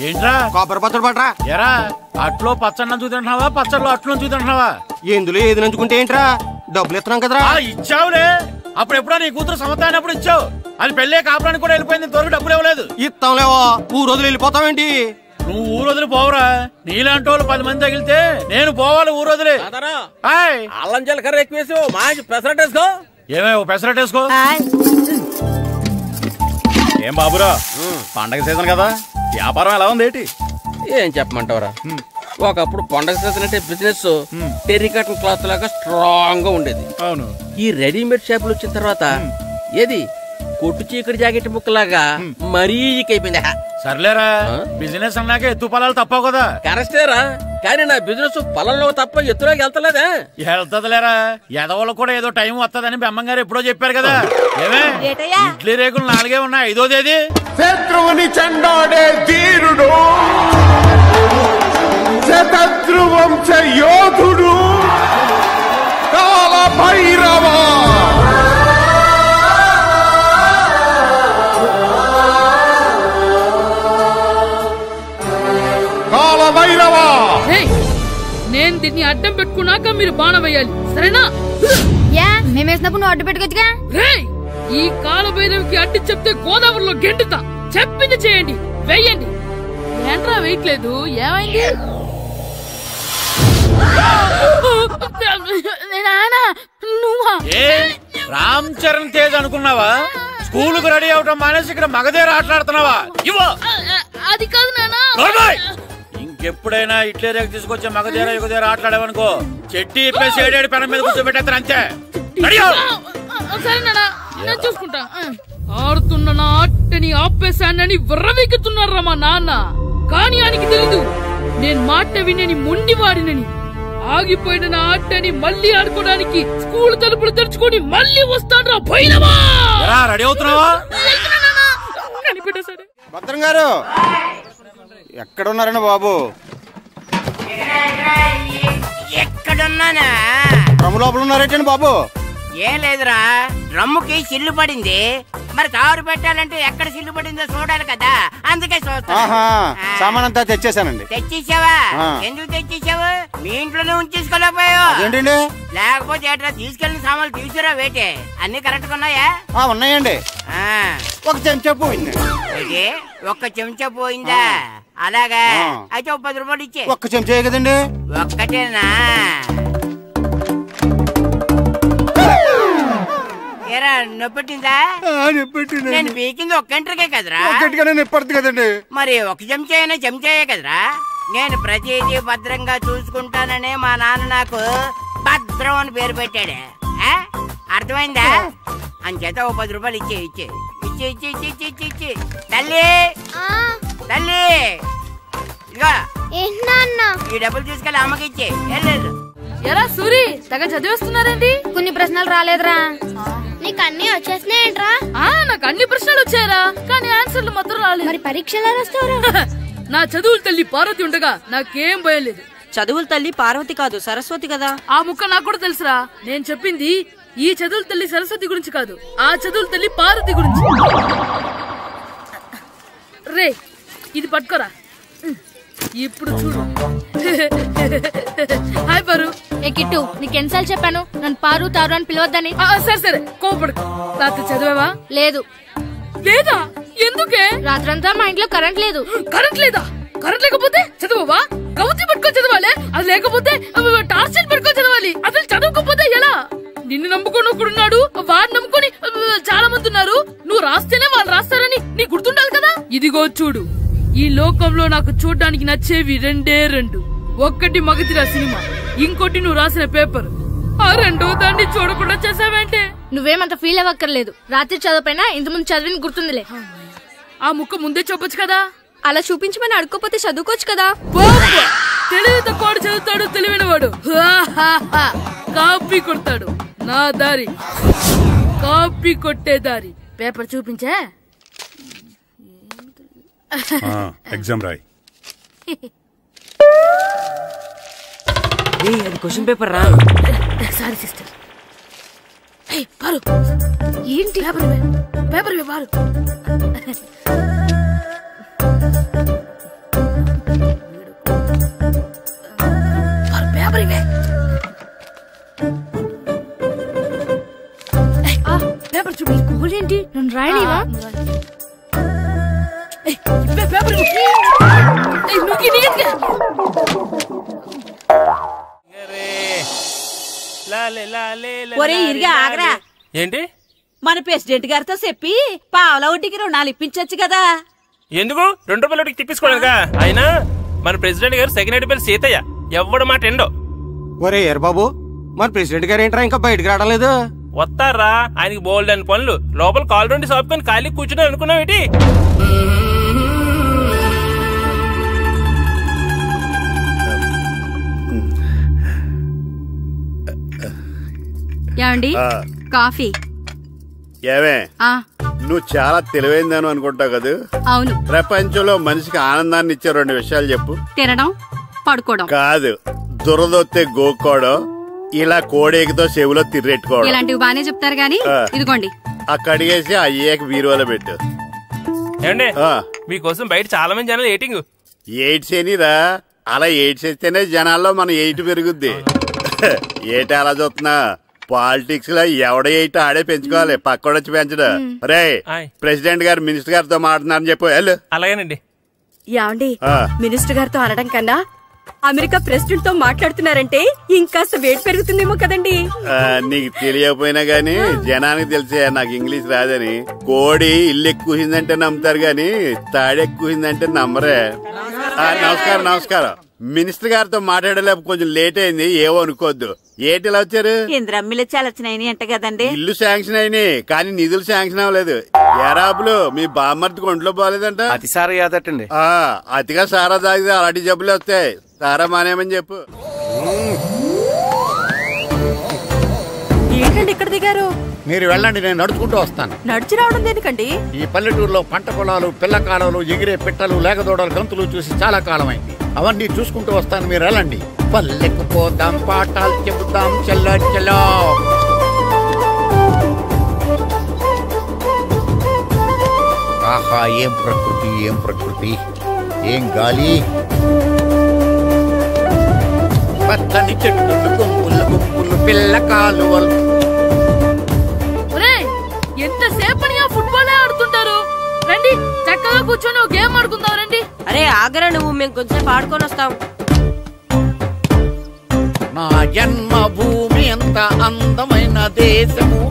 ఏంట్రా కొబ్బరి పచ్చడి పట్రా. ఎరా అట్లో పచ్చడి చూద్దావా పచ్చడిలో అట్లు చూద్దావా? ఎందులో ఏది నంచుకుంటే ఏంట్రా? డబ్బులు ఇస్తున్నాం కదరా. ఇచ్చావులే, అప్పుడు ఎప్పుడో నీ కూతురు సమత అయినప్పుడు ఇచ్చావు. అది పెళ్ళే కాపురానికి కూడా వెళ్ళిపోయింది, త్వరగా డబ్బులు ఇవ్వలేదు. ఇస్తాంలేవో, ఊరు వదిలి వెళ్ళిపోతావేంటి? నువ్వు ఊరు వదిలి పోవురా. నీలాంటి వాళ్ళు 10 మంది తగిలితే నేను పోవాలి ఊరు వదిలి. అల్లం జీలకర్ర ఎక్కువ వేసి మంచి పెసరట్ వేసుకో. ఏమేమో పెసరట్ వేసుకో. ఏం బాబురా, పండగ సీజన్ కదా, వ్యాపారం ఎలా ఉంది ఏంటి? ఏం చెప్పమంటావురా, ఒకప్పుడు పండగ సీజన్ అంటే బిజినెస్ టెర్రికాటన్ క్లాత్ లాగా స్ట్రాంగ్ గా ఉండేది. అవును. ఈ రెడీమేడ్ షాపులు వచ్చిన తర్వాత ఏది కొట్టు చీకటి జాకెట్ ముక్కలాగా మరీ అయిపోయింది. సర్లేరా, బిజినెస్ అన్నాక ఎత్తు పొలాలు తప్పవు కదా. కరెక్టేరా, కానీ నా బిజినెస్ పొలంలో తప్ప ఎత్తులోకి వెళ్తలేదా? వెళ్తదిలేరా, ఎదవలు కూడా ఏదో టైం వస్తుందని బెమ్మంగారు ఎప్పుడో చెప్పారు కదా. ఏమే ఇడ్లీ రేకులు 4 ఉన్నాయి, 5వ తేదీ. శత్రువుని చెండాడే ధీరుడు, శతద్రు వంశ యోధుడు కాల భైరవ. నేను దీన్ని అడ్డం పెట్టుకున్నాక మీరు బాణం వేయాలి, సరేనా? మేమేసినప్పుడు నువ్వు అడ్డు పెట్టుకోవచ్చుగా. ఈ కాలభైరవికి అడ్డు చెప్తే గోదావరిలో గెంటుతా. చెప్పింది చేయండి, వెయ్యండి. ఏంట్రా వేయట్లేదు, ఏమైంది? రామ్ చరణ్ తేజ్ అనుకున్నావా? స్కూలుకు రెడీ అవటం మానేసి ఇక్కడ మగధేర ఆటలాడుతున్నావా? అది కాదు నానా. ఇంకెప్పుడైనా ఇట్లే రేపు తీసుకొచ్చే మగధేర యుగధేర ఆటలాడేవనుకో, చెట్టి ఇప్పేసి 7 పెనం మీద కూర్చోబెట్టేస్తారు అంతే. సరే నానా, నేను చూసుకుంటా. ఆడుతున్న నా ఆటని ఆపేశానని విర్రవీగుతున్నారా మా నాన్న. కానీ ఆయనకి తెలీదు నేను మాట వినని మొండివాడినని. ఆగిపోయిన నా ఆటని మళ్ళీ ఆడుకోవడానికి స్కూల్ తలుపులు తెరుచుకొని మళ్ళీ వస్తాను రా భైరవా. రెడీ అవుతున్నావా? భద్రం గారు ఎక్కడున్నారండి బాబు? ఎక్కడున్నానా? డ్రమ్ము లోపల ఉన్నారేంటండి బాబు? ఏం లేదురా, డ్రమ్ముకి సిల్లు పడింది. మరి కారు పెట్టాలంటే ఎక్కడ సిల్లు పడిందో చూడాలి కదా, అందుకే చూస్తా. సామాన్ అంతా తెచ్చేసానండి. తెచ్చేసావా? ఎందుకు తెచ్చేసావు? మీ ఇంట్లోనే ఉంచేసుకోలేకపోయావు. లేకపోతే ఎట్లా తీసుకెళ్లిన సామాన్లు తీసుకురా వేటే. అన్ని కరెక్ట్ గా ఉన్నాయా? ఉన్నాయండి. ఒక చెంచా పోయింది. ఒక్క చెంచా పోయిందా? అలాగా, అయితే 10 రూపాయలు ఇచ్చే. ఒక్క చెంచా కదండి? ఒక్కటేనా? ఏరా నొప్పెట్టిందా? నేను పీకింది 1 గంటకే కదరా. కదండి. మరి 1 చెంచాయే కదరా. నేను ప్రతిదీ భద్రంగా చూసుకుంటాననే మా నాన్న నాకు భద్రం అని పేరు పెట్టాడు. అర్థమైందా? అంచేత 10 రూపాయలు ఇచ్చే. తల్లి తల్లి, ఇదిగో ఈ డబ్బులు తీసుకెళ్ళి అమ్మకి ఇచ్చే. ఎరా సూరి, తెగ చదివేస్తున్నారండి. కొన్ని ప్రశ్నలు రాలేదురా. నీకు అన్ని వచ్చేసినాయంట్రా? నాకు అన్ని ప్రశ్నలు వచ్చాయరా, కానీ ఆన్సర్లు మాత్రం రాలేదు. మరి పరీక్షలు రాస్తావురా? నా చదువుల తల్లి పార్వతి ఉండగా నాకేం భయం లేదు. చదువుల తల్లి పార్వతి కాదు, సరస్వతి కదా. ఆ ముక్క నాకు కూడా తెలుసురా. నేను చెప్పింది ఈ చదువుల తల్లి సరస్వతి గురించి కాదు, ఆ చదువుల తల్లి పార్వతి గురించి. రే, ఇది పట్టుకోరా. ఇప్పుడు చూడు. హాయ్ పారు. ఏ కిట్టు, నీకు ఎన్నిసార్లు చెప్పాను నన్ను పారు తారు అని పిలవద్దని? సరే కోపడుకో. రాత్రి చదివావా? లేదు. లేదా? ఎందుకే? రాత్రంతా మా ఇంట్లో కరెంట్ లేదు. కరెంట్ లేదా? కరెంట్ లేకపోతే చదవవా? కవతి పట్టుకొని చదవాలి. అది లేకపోతే టార్చ్ పట్టుకొని చదవాలి. అసలు చదవకపోతే ఎలా? నిన్ను నమ్ముకొని ఒకడున్నాడు, వాడిని నమ్ముకొని చాలా మంది ఉన్నారు. నువ్వు రాస్తేనే వాళ్ళు రాస్తారని నీకు గుర్తుండాలి కదా. ఇదిగో చూడు, ఈ లోకంలో నాకు చూడ్డానికి నచ్చేవి 2. ఒక్కటి మగధిర సినిమా, ఇంకోటి నువ్వు రాసిన పేపర్. ఆ 2వ దాన్ని చూడకుండా చేసావేంటే? నువ్వేమంత ఫీల్ అవ్వక్కర్లేదు. రాత్రి చదవపోయినా ఇంతకుముందు చదివిన గుర్తుందిలే. ఆ ముక్క ముందే చెప్పొచ్చు కదా. అలా చూపించమని అడుక్కోపోతే చదువుకోవచ్చు కదా. తెలివి తక్కువ చదువుతాడు, తెలివైన వాడు కాపీ కొడతాడు. నా దారి కాపీ కొట్టే దారి. పేపర్ చూపించే. ఎగ్జామ్ రాయి. అది క్వశ్చన్ పేపర్ రా. Sorry sister. పారు, ఏంటి పేపర్? పారు పేపర్ ఇవే పేపర్ చూపి. స్కూల్ ఏంటి నన్ను రాయనివా? ఇవే పేపర్ ఒరే ఇరిగా ఆగరా. ఏంటి? మన ప్రెసిడెంట్ గారితో చెప్పి పావుల వడ్డీకి రుణాలు ఇప్పించచ్చు కదా. ఎందుకు 2 రూపాయల వడ్డీకి తిప్పించుకోలేదుగా. అయినా మన ప్రెసిడెంట్ గారు సెకండ్ పేరు సీతయ్య ఎవడు మాట ఎండో. ఒరే ఎర్ బాబు, మరి ప్రెసిడెంట్ గారు ఏంట్రా ఇంకా బయటకు రావడలేదు? వస్తారా, ఆయనకి బోల్డ్ అని పనులు. లోపల కాలు రెండు సాపుకొని ఖాళీ కూర్చుని అనుకున్నావు ఏంటి? ఏమండి కాఫీ? ఏమే ఆ నువ్వు చాలా తెలివైందని అనుకుంటావు కదా. అవును. ప్రపంచంలో మనిషికి ఆనందాన్ని ఇచ్చే 2 విషయాలు చెప్పు. తినడం, పడుకోవడం. కాదు, దురదొత్తే గోక్కోవడం, ఇలా కోడేకితో చెవులో తిర్రెట్టుకోవడం. ఇలాంటివి బానే చెప్తారు గానీ ఇదిగోండి. కడిగేసి అయ్యాక బీరువాలో పెట్టు. ఏమండి, మీకోసం బయట చాలా మంది జనాలు ఎయిటింగ్. ఎయిడ్స్ ఏనిరా, అలా ఎయిడ్స్ వేస్తేనే జనాల్లో మన ఎయిట్ పెరుగుద్ది. ఏట అలా చూస్తున్నా, పాలిటిక్స్ లో ఎవడ ఎయిట్ ఆడే పెంచుకోవాలి, పక్కడొచ్చి పెంచడు. రే ప్రెసిడెంట్ గారు మినిస్టర్ గారితో మాట్లాడుతున్నారని చెప్పు. వెళ్ళు. అలాగేనండి. యాండి మినిస్టర్ గారితో అనడం కన్నా అమెరికా ప్రెసిడెంట్ తో మాట్లాడుతున్నారంటే ఇంకాస్త వేడి పెరుగుతుందేమో కదండి. నీకు తెలియకపోయినా గానీ జనానికి తెలిసే నాకు ఇంగ్లీష్ రాదని. కోడి ఇల్లు ఎక్కువసిందంటే నమ్ముతారు గాని తాడెక్కువసిందంటే నమ్మరే. నమస్కారం నమస్కారం. మినిస్టర్ గారితో మాట్లాడలేక కొంచెం లేట్ అయింది, ఏవో అనుకోవద్దు. ఏటి ఇలా వచ్చారు? ఇంద్రమ్మిలు చాలా వచ్చినాయి అంట కదండి. ఇల్లు శాంక్షన్ అయినాయి కానీ నిధులు శాంక్షన్ అవ్వలేదు. ఎరాపులు మీ బామ్మర్తికి ఒంట్లో పోలేదంట. అతిసారా యాదటండి. అతిగా సారా తాగితే అలాంటి జబ్బులు వస్తాయి. సారా మానేమని చెప్పు. ఏంటండి ఇక్కడ దిగారు? మీరు వెళ్ళండి, నేను నడుచుకుంటూ వస్తాను. నడిచి రావడం దేనికండి? ఈ పల్లెటూరులో పంట పొలాలు, పిల్ల కాలాలు, ఎగిరే పిట్టలు, లేకదోడలు, గంతులు చూసి చాలా కాలం అయింది. అవన్నీ చూసుకుంటూ వస్తాను, మీరు వెళ్ళండి. పల్లెకు పోదాం, పాఠాలు చెబుతాం, చెల్లో చెల్లో. ఆహా, ఏం ప్రకృతి, ఏం ప్రకృతి, ఏం గాలి. పచ్చని చెట్లు, గుంపులు గుంపులు, పిల్ల కాలువలు. ఎంతసేపని ఫుట్బాల్ ఆడుతుంటారు. రండి చక్కగా కూర్చొని ఒక గేమ్ ఆడుకుందాం. రండి. అరే ఆగరా నువ్వు, మేము కొంచెం ఆడుకొని వస్తాం. నా జన్మభూమి ఎంత అందమైన దేశము.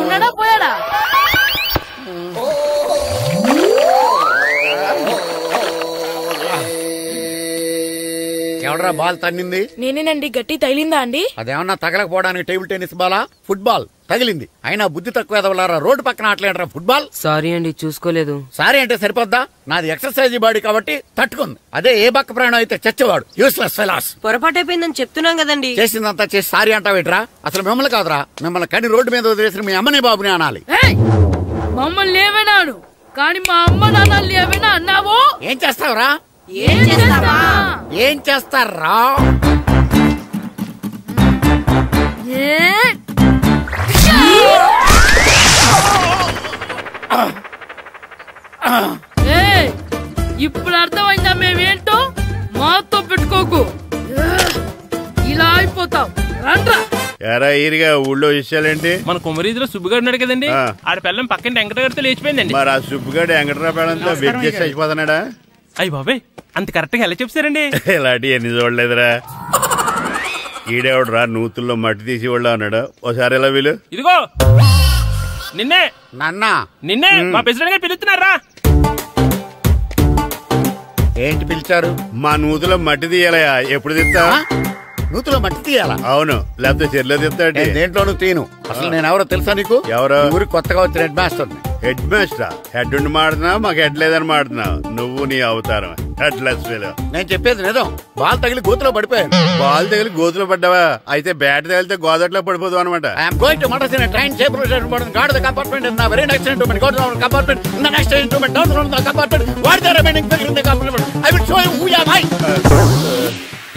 ఉన్నాడా పోయాడా? ఎవడరా బాల్ తన్నింది? నేనేనండి. గట్టి తగిలిందా అండి? అదేమన్నా తగలకపోవడానికి టేబుల్ టెన్నిస్ బాలా, ఫుట్బాల్ తగిలింది. అయినా బుద్ధి తక్కువ ఎదవలారా, రోడ్డు పక్కన ఆటలేడరా ఫుట్బాల్. సారీ అండి, చూసుకోలేదు. సారీ అంటే సరిపోద్దా? నాది ఎక్సర్సైజ్ బాడీ కాబట్టి తట్టుకుంది. అదే ఏ బక్క ప్రాణం అయితే చచ్చేవాడు. Useless fellas. పొరపాటు అయిపోయిందని చెప్తున్నాం కదండి. చేసిందంతా చేసి సారీ అంటావేట్రా? అసలు మిమ్మల్ని కాదురా, మిమ్మల్ని కని రోడ్డు మీద వదిలేసిన మీ అమ్మని బాబుని అనాలి. మమ్మల్ని ఏమైనాను కానీ మా అమ్మ నాన్నల్ని ఏమైనా అన్నావో ఏం చేస్తావురా? ఏం చేస్తారా? ఇప్పుడు అర్థమైందా మేమేంటో? మాతో పెట్టుకోకు, ఇలా అయిపోతాం. రండ్రా. ఎరా ఈరిగా ఊళ్ళో విషయాలేంటి? మన కుమరీధిలో సుబ్బుగాడు ఉన్నాడు కదండి, ఆడ పిల్లం పక్కన వెంకటగారితో లేచిపోయిందండి. మరి ఆ సుబ్బుగాడు వెంకటరావు పిల్లంతో వెయిట్ చేసి అయిపోతున్నాడా? అయ్యి బాబాయ్, అంత కరెక్ట్ గా ఎలా చెప్తారండి? ఇలాంటి ఎన్ని చూడలేదురా. ఈడేవాడురా నూతుల్లో మట్టి తీసి వాళ్ళు అన్నాడు. ఓసారి ఎలా వీలు? ఇదిగో నిన్నే నాన్న, నిన్నే మా ప్రెసిడెంట్ గారు పిలుస్తున్నారా? ఏంటి పిలిచారు? మా నూతులో మట్టి తీయాలయా. ఎప్పుడు తీస్తా? నూతులో మట్టి తీయాలా? అవును, లేకపోతే చెర్లో తీస్తాడు. దేంట్లోనూ తీను. అసలు నేను ఎవరో తెలుసా నీకు? ఎవరో? ఊరికి కొత్తగా వచ్చిన head master. Head master? Head ఉండి మాడుతున్నావు, మాకు హెడ్ లేదని మాడుతున్నావు. నువ్వు నీ అవతారం హెడ్ లెస్ ఫెలో. నేను చెప్పేది నిజం. బాల్ తగిలి గోతులో పడిపోయాను. బాల్ తగిలి గోతులో పడ్డావా? అయితే బ్యాట్ తగిలితే గోదట్లో పడిపోదు అనమాట. I'm going to Madras in train safe guard the compartment in the very next instrument. Go to the compartment in the next instrument. Down from the compartment. What the remaining figure in the compartment. I will show you who you are.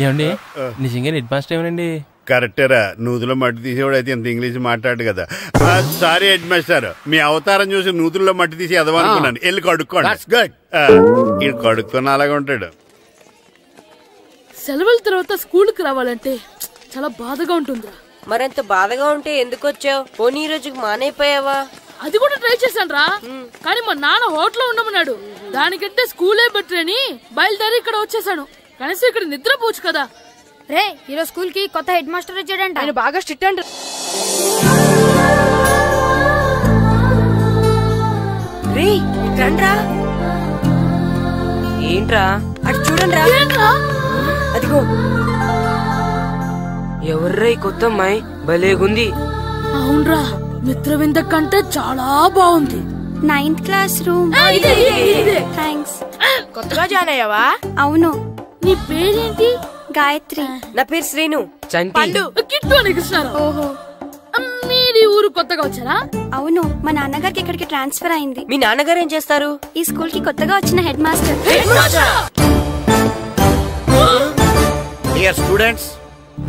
ఏమండి నిజంగా head master ఏమనండి? కరెక్టేరా, నూతులో మట్టి తీసేవాడు అయితే ఇంత English మాట్లాడు కదా. Sorry head master, మీ అవతారం చూసి నూతుల్లో మట్టి తీసి ఎదవనుకున్నాను. వెళ్ళి కడుక్కోండి. ఈ కడుక్కొని అలాగే ఉంటాడు. సెలవుల తర్వాత స్కూల్కి రావాలంటే చాలా బాధగా ఉంటుందిరా. మరంత బాధగా ఉంటే ఎందుకు వచ్చావు? పోనీ ఈ రోజుకి మానైపోయావా? అది కూడా ట్రై చేశాను రా, కానీ మా నాన్న హోటల్లో ఉండమన్నాడు. దానికంటే స్కూలే బెటర్ అని బయలుదేరి ఇక్కడ వచ్చేసాను. కనీసం ఇక్కడ నిద్రపోవచ్చు కదా. రే, ఈరోజు స్కూల్ కి కొత్త హెడ్ మాస్టర్ వచ్చాడంట. ఆయన బాగా స్ట్రిక్ట్ అంట. రే రండ్రా. ఏంట్రా అటు చూడండి రా. అదిగో ఎవర్రా ఈ కొత్త అమ్మాయి? భలేగుంది. అవునరా, మిత్రవింద కంటే చాలా బాగుంది. 9th class room. థ్యాంక్స్. కొత్తగా జాయిన్ అయ్యావా? అవును. నీ పేరేంటి? గాయత్రి. నా పేరు శ్రీను. పండు. కిట్టు అని కృష్ణారావు. ఓహో, మీరు ఊరు కొత్తగా వచ్చారా? అవును, మా నాన్నగారికి ఇక్కడికి ట్రాన్స్ఫర్ అయింది. మీ నాన్నగారు ఏం చేస్తారు? ఈ స్కూల్ కి కొత్తగా వచ్చిన హెడ్ మాస్టర్. డియర్ స్టూడెంట్స్,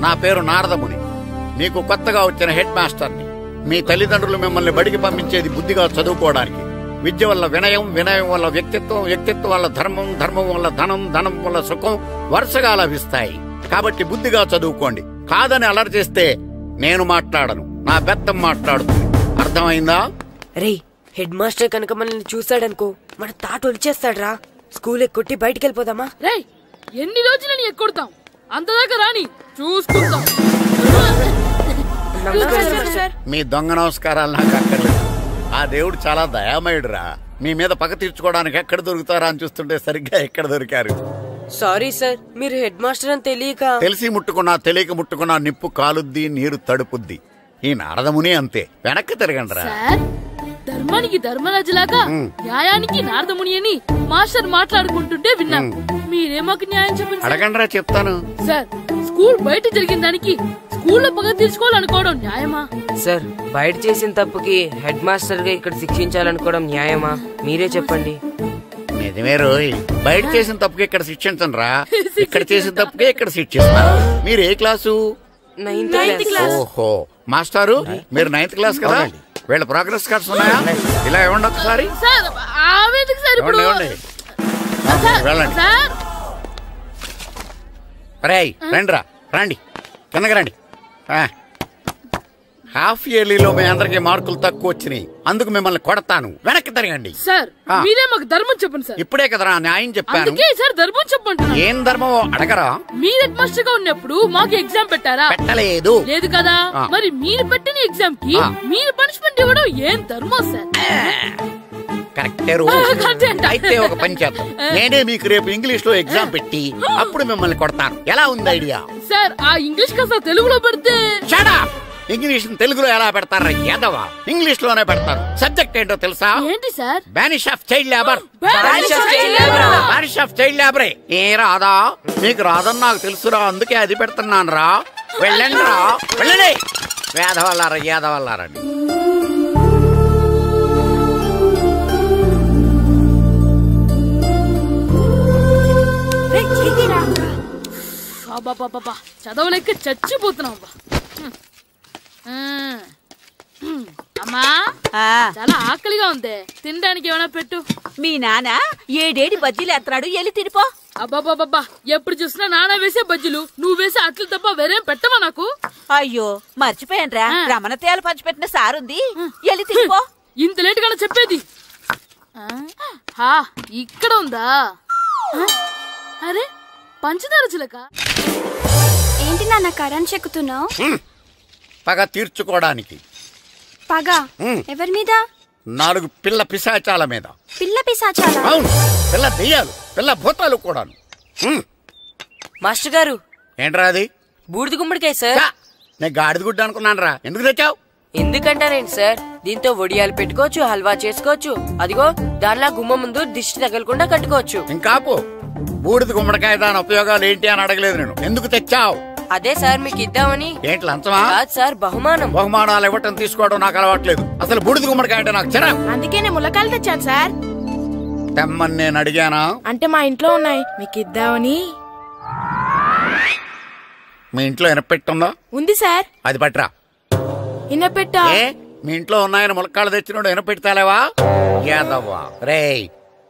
నా పేరు నారదముని. మీకు కొత్తగా వచ్చిన హెడ్ మాస్టర్ని. మీ తల్లిదండ్రులు మిమ్మల్ని బడికి పంపించేది బుద్ధిగా చదువుకోవడానికి. విద్య వల్ల వినయం, వినయం వల్ల వ్యక్తిత్వం, వ్యక్తిత్వం వల్ల ధర్మం, ధర్మం వల్ల ధనం, ధనం వల్ల సుఖం వరుసగా లభిస్తాయి. కాబట్టి బుద్ధిగా చదువుకోండి. కాదని అలర్ చేస్తే నేను మాట్లాడను, నా బెత్తం మాట్లాడుతుంది. అర్థమైందా? రే, హెడ్ మాస్టర్ కనుక మనల్ని చూసాడనుకో మన తాట ఒలిచేస్తాడ్రా. స్కూల్ ఎక్కొట్టి బయటికి వెళ్ళిపోదామా? రే, ఎన్ని రోజులని ఎక్కొడతాం? అంతదాకా రాని చూసుకుంటాం. మీ దొంగ నమస్కారాలు నాకు అక్కర్లేదు. ఆ దేవుడు చాలా దయామయుడురా. మీ మీద పగ తీర్చుకోవడానికి ఎక్కడ దొరుకుతారా అని చూస్తుంటే సరిగ్గా ఎక్కడ దొరికారు. సారీ సార్, మీరు హెడ్ మాస్టర్ అని తెలియక. తెలిసి ముట్టుకున్నా తెలియక ముట్టుకున్నా నిప్పు కాలుద్ది, నీరు తడుపుద్ది. ఈ నారదముని అంతే. వెనక్కి తిరగండిరా. ధర్మానికి ధర్మరాజులాగా న్యాయానికి నారదముని అని మాస్టర్ మాట్లాడుకుంటుంటే విన్నాం. మీరే మాకు న్యాయం చెప్పండి. అడగండిరా, చెప్తాను. సార్, స్కూల్ బయట జరిగిన దానికి స్కూల్లో పగ తీర్చుకోవాలనుకోవడం న్యాయమా? సార్, బయట చేసిన తప్పుకి హెడ్ మాస్టర్ గా ఇక్కడ శిక్షించాలనుకోవడం న్యాయమా? మీరే చెప్పండి. నిజమే రోయ్, బయట చేసిన తప్పుకి ఇక్కడ శిక్షించండి రా. ఇక్కడ చేసిన తప్పుకే ఇక్కడ శిక్షిస్తున్నారు. మీరు ఏ క్లాసు? 9th class. ఓహో, మాస్టారు మీరు 9th క్లాస్ కదా? వీళ్ళ ప్రోగ్రెస్ కార్డ్స్ ఉన్నాయా? ఇలా ఇవ్వండి ఒకసారి. వెళ్ళండి. రేయ్ రండిరా, రండి కిందకి రండి. హాఫ్ ఇయర్లీలో మీ అందరికి మార్కులు తక్కువ వచ్చినాయి, అందుకు మిమ్మల్ని కొడతాను. వెనక్కి తిరగండి. సార్, మీరే మాకు ధర్మం చెప్పండి సార్. ఇప్పుడే కదరా న్యాయం చెప్పాను. సార్, ధర్మం చెప్పండి. ఏం ధర్మమో అడగరా? మీరు హెడ్ మాస్టర్ గా ఉన్నప్పుడు మాకు ఎగ్జామ్ పెట్టారా? పెట్టలేదు. లేదు కదా? మరి మీరు పెట్టిన ఎగ్జామ్ కి మీరు పనిష్మెంట్ ఇవ్వడం ఏం ధర్మం సార్? కరెక్టే. అయితే ఒక పని చేద్దాం, నేనే మీకు రేపు ఇంగ్లీష్ లో ఎగ్జామ్ పెట్టి అప్పుడు మిమ్మల్ని కొడతాను. ఎలా ఉంది ఐడియా? సార్, ఆ ఇంగ్లీష్ కాస్త తెలుగులో పెడితే. ఇంగ్లీష్ తెలుగులో ఎలా పెడతారా యాదవా? ఇంగ్లీష్ లోనే పెడతారు. సబ్జెక్ట్ ఏంటో తెలుసా? ఏంటి sir? Banish of child labour. Banish of child లేబరే. ఏ రాదా? మీకు రాదని నాకు తెలుసురా, అందుకే అది పెడుతున్నాను రా. వెళ్ళండి రా, వెళ్ళండి. వేదవల్లారా, యాదవల్లారండి. చదవలేక చచ్చిపోతున్నాం. అమ్మా, చాలా ఆకలిగా ఉంది, తినడానికి ఏమైనా పెట్టు. మీ నాన్న 7 బజ్జీలు ఎత్తాడు, వెళ్ళి తినిపో. అబ్బాబాబా, ఎప్పుడు చూసినా నాన్న వేసే బజ్జీలు, నువ్వు వేసే అట్లు తప్ప వేరేం పెట్టవా నాకు? అయ్యో మర్చిపోయానురా, రమణ తేలు పంచిపెట్టిన సారుంది, వెళ్ళి తినిపో. ఇంత లేట్ గా చెప్పేది. ఇక్కడ ఉందా? అరే, పంచదార చిలక. ఏంటి నాన్న కరెంట్ చెక్కుతున్నావు? పగ తీర్చుకోవడానికి. పగ ఎవరి మీద? 4 పిల్ల పిశాచాల మీద. పిల్ల పిశాచాల? అవును, పిల్ల దెయ్యాలు, పిల్ల భూతాలు కూడాను. మాస్టర్ గారు, ఏంట్రా అది? బూడిద గుమ్మడికాయ సార్. నేను గాడిద గుడ్డ అనుకున్నాను రా. ఎందుకు తెచ్చావు? ఎందుకంటారేంటి సార్, దీంతో వడియాలు పెట్టుకోవచ్చు, హల్వా చేసుకోవచ్చు. అదిగో దానిలా గుమ్మ ముందు దిష్టి తగలకుండా కట్టుకోవచ్చు. ఇంకాపు, బూడిద గుమ్మడికాయ దాని ఉపయోగాలు ఏంటి అని అడగలేదు నేను. ఎందుకు తెచ్చావు? అదే సార్ మీకు ఇద్దామని. ఏంటి లంచమా? కాదు సార్, బహుమానం. బహుమానాలు ఇవ్వటం తీసుకోవడం నాకు అలవాట్లేదు. అసలు బూడిద గుమ్మడికాయ అంటే నాకు చిరా. అందుకే నేను ములకాయలు తెచ్చాను సార్. తెమ్మని నేను అడిగానా? అంటే మా ఇంట్లో ఉన్నాయి, మీకు ఇద్దామని. మీ ఇంట్లో ఎనపెట్టుందా? ఉంది సార్. అది పట్రా. ఇనపెట్టా? మీ ఇంట్లో ఉన్నాయని ములక్కాళ్ళు తెచ్చినోడు ఎనపెడతాలేవా? యాదవ్వా రేయ్,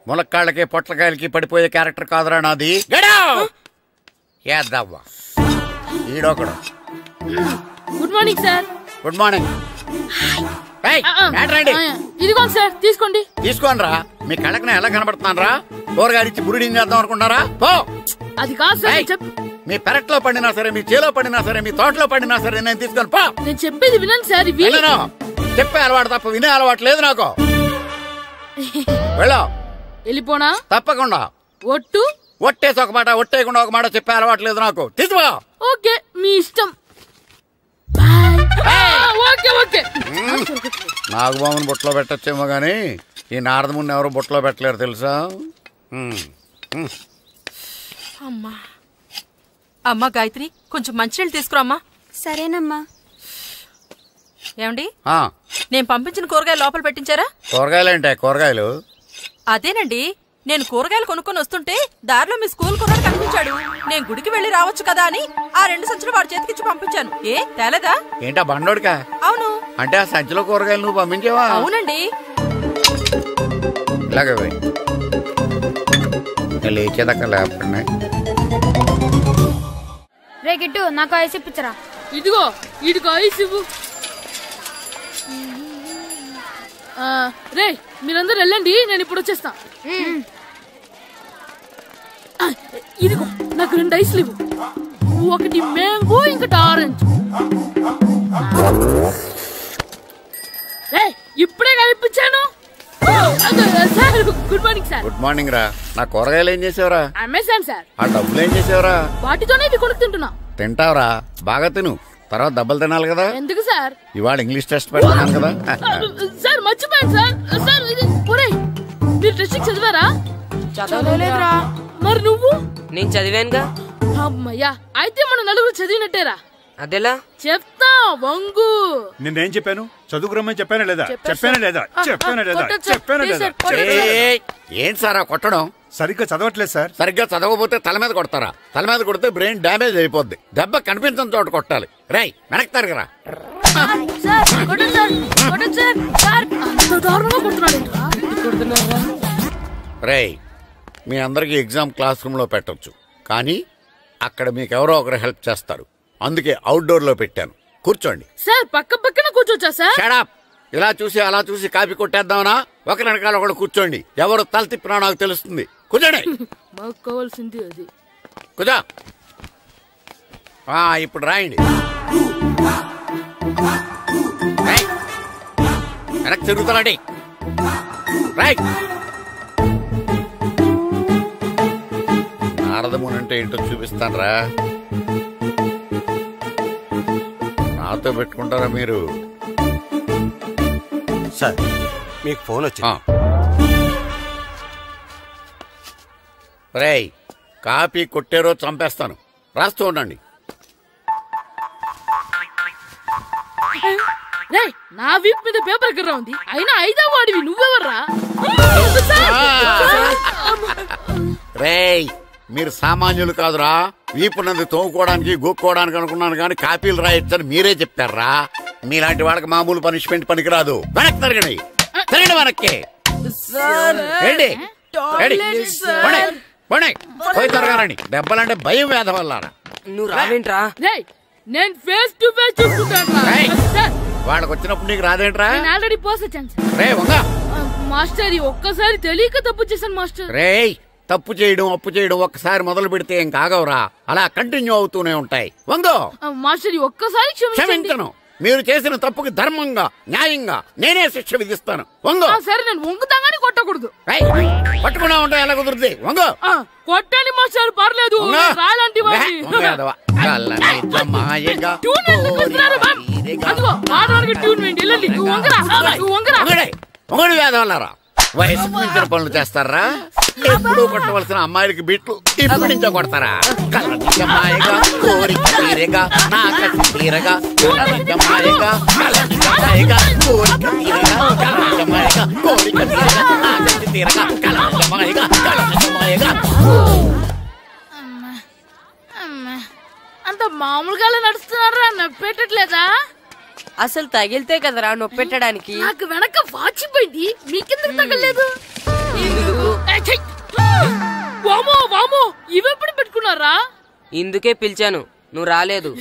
ములక్కాళ్ళకి పొట్లకాయలకి పడిపోయే క్యారెక్టర్ కాదురా నాది. యాదవ్వా ఈడొకడు. Good morning sir. Good morning. ఇదిగోండి సార్, తీసుకోండి. తీసుకోనరా, మీ కళ్ళకి ఎలా కనబడుతున్నాను రా? కూరగాయలిచ్చి బురిడింగ్ చేద్దాం అనుకుంటారా? పో. అది కాదు సార్. మీ పెరట్లో పండినా సరే, మీ చేలో పండినా సరే, మీ తోటలో పండినా సరే నేను తీసుకొని పో. నేను చెప్పేది వినండి సార్. చెప్పే అలవాటు తప్ప వినే అలవాటు లేదు నాకు. వెళ్ళా. వెళ్ళిపోనా? తప్పకుండా. ఒట్టు? ఒట్టేసి ఒక మాట, ఒట్టేయకుండా ఒక మాట చెప్పే అలవాటు లేదు నాకు. తీసుకో. ఓకే, మీ ఇష్టం. నాగబాబుని బుట్టలో పెట్టచ్చేమో గాని ఈ నారదముని ఎవరు బుట్టలో పెట్టలేరు తెలుసా? అమ్మా గాయత్రి, కొంచెం మంచినీళ్ళు తీసుకురామ్మా. సరేనమ్మా. ఏమండి, నేను పంపించిన కూరగాయలు లోపల పెట్టించారా? కూరగాయలేంటే? కూరగాయలు అదేనండి, నేను కూరగాయలు కొనుక్కొని వస్తుంటే దారిలో మీ స్కూల్ కుర్రాడు కనిపించాడు. నేను గుడికి వెళ్లి రావచ్చు కదా అని ఆ 2 సంచులు వాడి చేతికిచ్చి పంపించాను. ఏ తేలేదా? ఏంటా బండోడికా? అవును. అంటే ఆ సంచిలో కూరగాయలు నువ్వు పంపించావా? అవునండి. ఇలాగే లేచేదాకా లేపండి. రే గిట్టు, నాకు ఐస్ ఇప్పించరా. ఇదిగో ఇదిగో ఐస్ ఇవ్వు. రే మీరందరూ వెళ్ళండి, నేను ఇప్పుడు వచ్చేస్తా. ఇదిగో నాకు 2 ఐస్లు ఇవ్వు. ఒకటి మ్యాంగో, ఇంకటి ఆరెంజ్. ఇప్పుడే కనిపించాను. Good morning sir. Good morning రా. నా కూరగాయలు ఏం చేసావురా? Amazon sir. ఆ డబ్బులు ఏం చేసావురా? వాటితోనే ఇవి కొనుక్కు తింటున్నా. తింటావురా, బాగా తిను. తర్వాత దెబ్బలు తినాలి కదా. ఎందుకు సార్? ఇవాళ ఇంగ్లీష్ టెస్ట్ పెడతాను కదా. సార్ మర్చిపోయాను సార్. సార్ ఇది మీరు టెస్టింగ్ చదివారా? చదవలేదురా. మరి నువ్వు? నేను చదివానుగా. అమ్మయ్యా, అయితే మన నలుగురు చదివినట్టేరా. అదెలా? చెప్తా వంగు. నేనేం చెప్పాను? చదువుకురమ్మని చెప్పానా లేదా? చెప్పానా లేదా? చెప్పానా లేదా? చెప్పానా లేదా? ఏంటి సార్ కొట్టడం? సరిగ్గా చదవట్లేదు సార్. సరిగ్గా చదవకపోతే తల మీద కొడతారా? తల మీద కొడితే బ్రెయిన్ డ్యామేజ్ అయిపోద్ది. దెబ్బ కనిపించిన చోట కొట్టాలి. రై వెనక్కి తరగరా. రేయ్, మీ అందరికి ఎగ్జామ్ క్లాస్ రూమ్ లో పెట్టొచ్చు, కానీ అక్కడ మీకు ఎవరో ఒకరు హెల్ప్ చేస్తారు. అందుకే అవుట్డోర్ లో పెట్టాను. కూర్చోండి. సార్ పక్క పక్కన కూర్చోచ్చా సార్? Shut up. ఇలా చూసి అలా చూసి కాపీ కొట్టేద్దామనా? ఒకరి వెనకాల ఒకడు కూర్చోండి. ఎవరు తల తిప్పినా నాకు తెలుస్తుంది. కూర్చోండి. మాకు కావాల్సింది అది. కూర్చో. ఇప్పుడు రాయండి. వెనక్కి తిరుగుతారండి. రైట్. నారదముని అంటే ఏంటో చూపిస్తాను రా. నాతో పెట్టుకుంటారా మీరు? సార్ మీకు ఫోన్ వచ్చి. రేయ్, కాపీ కొట్టారో చంపేస్తాను. రాస్తూ ఉండండి. నా వీప్ మీద పేపర్ ఎక్కడ ఉంది? అయినా 5వ వాడివి నువ్వెవర్రా? రేయ్, మీరు సామాన్యులు కాదురా. వీపున్నది తోముకోవడానికి గోక్కోవడానికి అనుకున్నాను, కానీ కాపీలు రాయొచ్చని మీరే చెప్పారా? మీలాంటి వాళ్ళకి మామూలు పనిష్మెంట్ పనికిరాదు. వెనక్కి తిరగండి. తిరగండి వెనక్కి. పోయి తిరగారండి. దెబ్బలంటే భయం వేద వల్ల. నువ్వు రావేంట్రా? నేను ఫేస్ టు ఫేస్ చూసుకుంటాను. వాళ్ళకి వచ్చినప్పుడు నీకు రాదేంట్రా? Already పోసొచ్చాను master. ఒక్కసారి తెలియక తప్పు చేశాను మాస్టర్. రేయ్, తప్పు చేయడం అప్పు చేయడం ఒక్కసారి మొదలు పెడితే ఏం కాగవరా, అలా కంటిన్యూ అవుతూనే ఉంటాయి. వంగో మాస్టర్, ఒక్కసారి క్షమించను. మీరు చేసిన తప్పుకి ధర్మంగా న్యాయంగా నేనే శిక్ష విధిస్తాను. వంగో. సరే, నేను వంగుతాగానే కొట్టకూడదు. పట్టుకున్నా ఉంటా ఎలా కుదురుతుంది? వంగో. కొట్టండి మాస్టర్, పర్లేదు. రాలాంటి ఒకటి వేదవల్లారా. వయసుకు మించిన పనులు చేస్తారా? ఎప్పుడు కొట్టవలసిన అమ్మాయిలకి బిట్లు ఇప్పుడు నుంచో కొడతారా? కలనిజమాయగా కోరిక తీరగా నా కసి తీరగా కలనిజమాయగా కలనిజమాయగా కోరిక తీరగా కలనిజమాయగా కోరిక తీరగా నా కసి తీరగా కలనిజమాయగా కలనిజమాయగా. అంత మామూలుగా నడుస్తున్నారా? నొప్పెట్టట్లేదా? అసలు తగిలితే కదరా నొప్పెట్టడానికి. నాకు వెనక వాచిపోయింది, మీకెందుకు తగలేదు? వామో వామో, ఇవెప్పుడు పెట్టుకున్నారా? ఇందుకే పిలిచాను, నువ్వు రాలేదు.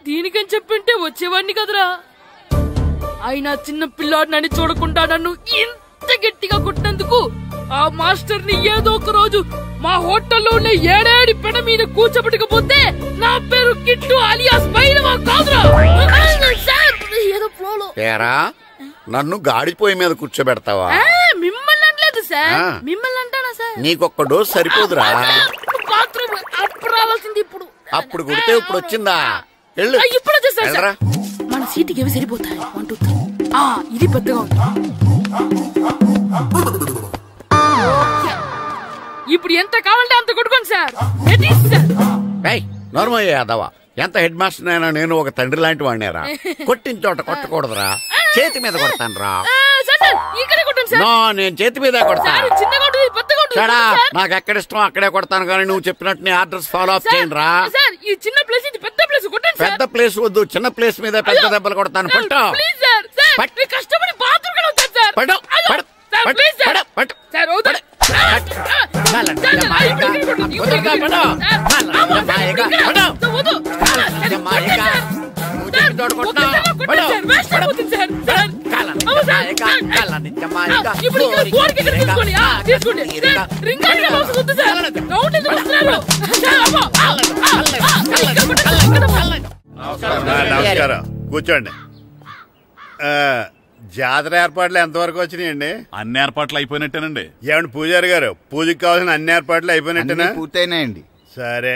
దీనికని చెప్పింటే వచ్చేవాడిని కదరా. అయినా చిన్న పిల్లాడినని చూడకుండా నన్ను ఇంత గట్టిగా కొట్టినందుకు ఆ మాస్టర్ ని ఏదో ఒక రోజు మా హోటల్లో ఉన్న ఏడేడి పెడ మీద కూర్చోబెట్టకపోతే నా పేరు కిట్టు అలియాస్ బైరవా కాదురా. ఏదో ఫ్లోలో నన్ను గాడిపోయి మీద కూర్చోబెడతావా? మిమ్మల్ని అనలేదు సార్, మిమ్మల్ని అంటానా సార్? నీకొక్క డోస్ సరిపోదురా. బాత్రూమ్ అప్పుడు రావాల్సింది ఇప్పుడు. అప్పుడు కుడితే ఇప్పుడు వచ్చిందా? ఇప్పుడు వచ్చేసా సార్. మన సీటుకి ఏవి సరిపోతాయి? 1 2 3. ఇది పెద్దగా ఉంది. ఇప్పుడు ఎంత కావాలంటే అంత కొట్టుకోండి సార్. నార్మల్ యాదవా, ఎంత హెడ్ మాస్టర్ అయినా నేను ఒక తండ్రి లాంటి వాడినేరా. కొట్టిన చోట కొట్టకూడదురా, చేతి మీద కొడతాను రా. నేను చేతి మీద కొడతాను. నాకు ఎక్కడ ఇష్టం అక్కడే కొడతాను, కానీ నువ్వు చెప్పినట్టు నీ ఆర్డర్స్ ఫాలో అప్ చేయండి రా. పెద్ద ప్లేస్ వద్దు, చిన్న ప్లేస్ మీద పెద్ద దెబ్బలు కొడతాను. పట్టు నమస్కారం, కూర్చోండి. జాతర ఏర్పాట్లు ఎంతవరకు వచ్చినాయండి? అన్ని ఏర్పాట్లు అయిపోయినట్టేనండి. ఏమండి పూజారి గారు, పూజకి కావాల్సిన అన్ని ఏర్పాట్లు అయిపోయినట్టేనా? పూర్తయినాయండి. సరే,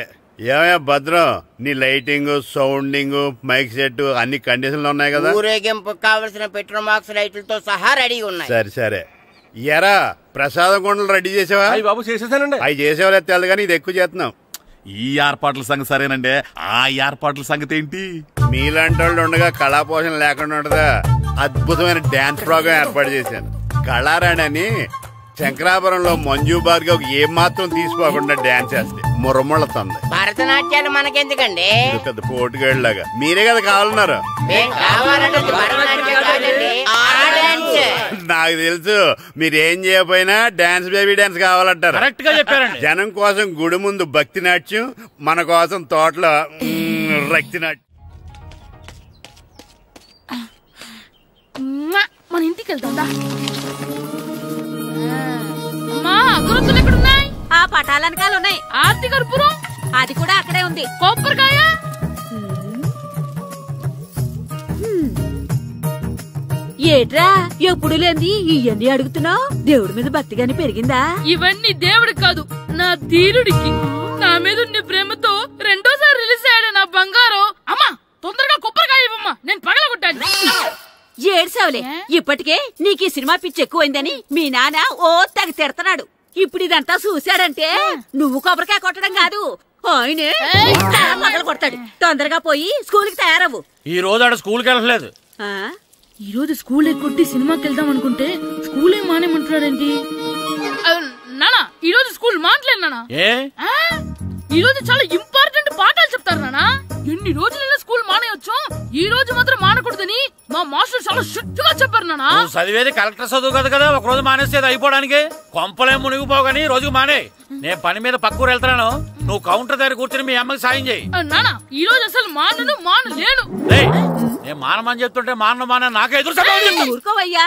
ఏమయ్యా భద్రం, నీ లైటింగ్, సౌండింగ్, మైక్ సెట్ అన్ని కండిషన్లు ఉన్నాయి కదా? ఊరేగింపు కావలసిన పెట్రోల్ మార్క్స్ లైట్లతో సహా రెడీ ఉన్నాయి. సరే సరే. ఎరా ప్రసాదం కొండలు రెడీ చేసావా? బాబు చేసేసానండి. అవి చేసేవాళ్ళు తెలదు కానీ ఇది ఎక్కువ చేస్తున్నాం. ఈ ఏర్పాట్ల సంగతి సరేనండి, ఆ ఏర్పాట్ల సంగతి ఏంటి? మీలాంటి వాళ్ళు ఉండగా కళాపోషణ లేకుండా ఉండదా? అద్భుతమైన డాన్స్ ప్రోగ్రాం ఏర్పాటు చేశాను. కళారాణి అని శంకరాపురంలో మంజు భార్గవ్ ఏం మాత్రం తీసుకోకుండా డాన్స్ చేస్తే మురముళ్ళతుంది. భరతనాట్యాలు మనకెందుకండి? పెద్ద పోటుగాళ్ళలాగా మీరే కదా కావాలన్నారు. నాకు తెలుసు, మీరేం చేయకపోయినా డాన్స్ బేబీ డాన్స్ కావాలంటారు. కరెక్ట్ గా చెప్పారండి. జనం కోసం గుడి ముందు భక్తి నాట్యం, మన కోసం తోటలో రక్తి నాట్యం. మన ఇంటికి వెళ్తా. అమ్మా, అగరొత్తులు ఎక్కడున్నాయి? ఆ పటాలనకాలు ఉన్నాయి. ఆర్తి కర్పూరం అది కూడా అక్కడే ఉంది. కొబ్బరికాయ ఏట్రా ఎప్పుడు లేని ఇవన్నీ అడుగుతున్నావు? దేవుడి మీద భక్తిగాని పెరిగిందా? ఇవన్నీ దేవుడికి కాదు, నా ధీరుడికి. నా మీద ఉండే ప్రేమతో రెండోసారి రిలీజ్ అయ్యాడు నా బంగారం. అమ్మా, తొందరగా కొబ్బరికాయ ఇవ్వమ్మా, నేను పగలగొట్టాను. ఏడ్సావులే, ఇప్పటికే నీకు ఈ సినిమా పిచ్చి ఎక్కువైందని మీ నాన్న ఓ తెగ తిడతాడు. ఇప్పుడు ఇదంతా చూశాడంటే నువ్వు కొబ్బరికాయ కొట్టడం కాదు, ఆయనే పగల కొడతాడు. తొందరగా పోయి స్కూల్ కి తయారవు. ఈ రోజు ఆడ స్కూల్ కి వెళ్ళలేదు. ఈ రోజు స్కూల్ ఎక్కొట్టి సినిమాకి వెళ్దాం అనుకుంటే స్కూల్ ఏం మానేమంటున్నాడేంటి? నానా, ఈ రోజు స్కూల్ మానట్లేదు నానా. ఈ రోజు చాలా ఇంపార్టెంట్ పాఠాలు చెప్తారు నానా. ఎన్ని రోజులైనా స్కూల్ మానేయొచ్చు, ఈ రోజు మాత్రం మానకూడదని మా మాస్టర్ చాలా స్ట్రిక్ట్ గా చెప్పారు నానా. చదివేది కలెక్టర్ చదువు కదా కదా, ఒక రోజు మానేసేది అయిపోవడానికి. కొంపలే మునిగిపోగాని రోజుకు మానే. నేను పని మీద పక్కూరు వెళ్తున్నాను, నువ్వు కౌంటర్ దగ్గర కూర్చొని మీ అమ్మకి సాయం చేయి. నానా, ఈ రోజు అసలు మానలేను. నేను మానమని చెప్తుంటే మాన నాకే ఎదురు. ఊరుకోవయ్యా,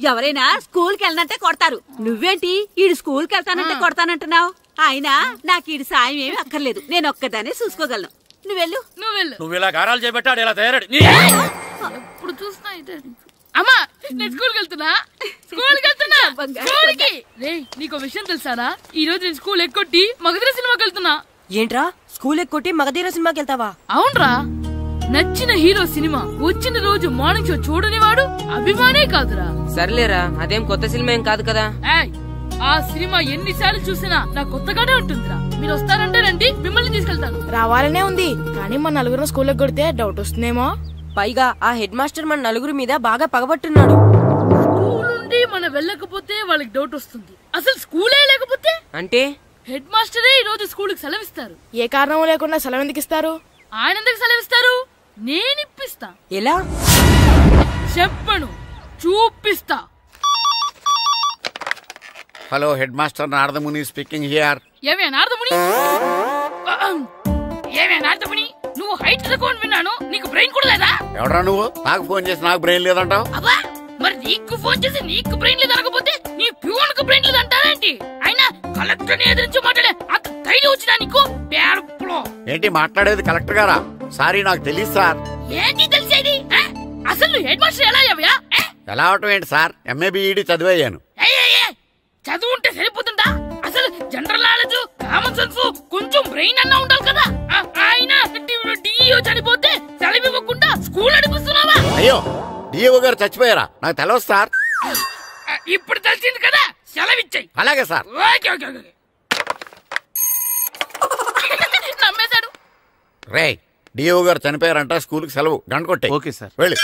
ఎవరైనా స్కూల్ కి వెళ్ళనంటే కొడతారు. నువ్వేంటి ఈడు స్కూల్ కి వెళ్తానంటే కొడతానంటున్నావు? అయినా నాకు ఈడు సాయం ఏమి అక్కర్లేదు, నేను ఒక్కదానే చూసుకోగలను. నువ్వెళ్ళు. నువ్వు ఇలా గారాలు చేపెట్టాడు ఇలా తయారాడు. ఇప్పుడు చూస్తున్నా అమ్మా, నేను స్కూల్కి వెళ్తున్నా. స్కూల్కి నీకు విషయం తెలుసారా? ఈ రోజు నేను స్కూల్ ఎక్కొట్టి మగధీర సినిమాకి వెళ్తున్నా. ఏంట్రా, స్కూల్ ఎక్కొట్టి మగధీర సినిమాకి వెళ్తావా? అవునరా, నచ్చిన హీరో సినిమా వచ్చిన రోజు మార్నింగ్ షో చూడని వాడు అభిమానే కాదురా. సర్లేరా, అదేం కొత్త సినిమా ఏం కాదు కదా. ఆ సినిమా ఎన్నిసార్లు చూసినా నాకు కొత్తగానే ఉంటుందిరా. మీరు వస్తారంటే రండి, మిమ్మల్ని తీసుకెళ్తాను. రావాలనే ఉంది, కానీ మన నలుగురు స్కూల్కి కొడితే డౌట్ వస్తుందేమో. పైగా ఆ హెడ్ మాస్టర్ మన నలుగురి మీద బాగా పగబట్టున్నాడు. స్కూల్ నుండి మనం వెళ్ళకపోతే వాళ్ళకి డౌట్ వస్తుంది. అసలు స్కూలే లేకపోతే అంటే హెడ్ మాస్టరే ఈ రోజు స్కూల్ కి సెలవిస్తారు. ఏ కారణం లేకుండా సెలవు ఎందుకు ఇస్తారు? ఆయన ఎందుకు సెలవిస్తారు? నేను ఇప్పిస్తా. ఎలా చెప్పను, చూపిస్తా. Hello, head master Naradamuni speaking here. ఏమే నారదముని, నువ్వు హైట్ తక్కువ విన్నాను, నీకు బ్రెయిన్ కూడా లేదా? ఎవడరా నువ్వు? నాకు ఫోన్ చేసి నాకు బ్రెయిన్ లేదంటావు? అబ్బా, మరి నీకు ఫోన్ చేసి నీకు బ్రెయిన్ లేదనకపోతే నీ ప్యూన్ కు బ్రెయిన్ లేదంటారేంటి? అయినా కలెక్టర్ ని ఎదిరించి మాట్లాడే అంత ధైర్యం వచ్చినా నీకు? ఏంటి మాట్లాడేది? కలెక్టర్ గారా? సారీ, నాకు తెలియదు సార్. ఏంటి తెలిసేది? అసలు నువ్వు హెడ్ మాస్టర్ ఎలా అయ్యావా? ఎలా అవటం ఏంటి సార్? MA B Ed చదివయ్యాను. చదువు ఉంటే సరిపోతుందా? అసలు జనరల్ నాలెడ్జ్, కామన్ సెన్స్, కొంచెం బ్రెయిన్ అన్నా ఉండాలి కదా. ఆయన డిఇఓ చనిపోతే సెలవు ఇవ్వకుండా స్కూల్ నడిపిస్తున్నావా? అయ్యో, డిఇఓ గారు చచ్చిపోయారా? నాకు తెలియదు సార్. ఇప్పుడు తెలిసింది కదా, సెలవిచ్చాయి. అలాగే సార్. నమ్మేశాడు. రే, డిఇఓ గారు చనిపోయారంట, స్కూల్ కి సెలవు. గంట కొట్టే. Okay sir. వెళ్ళి.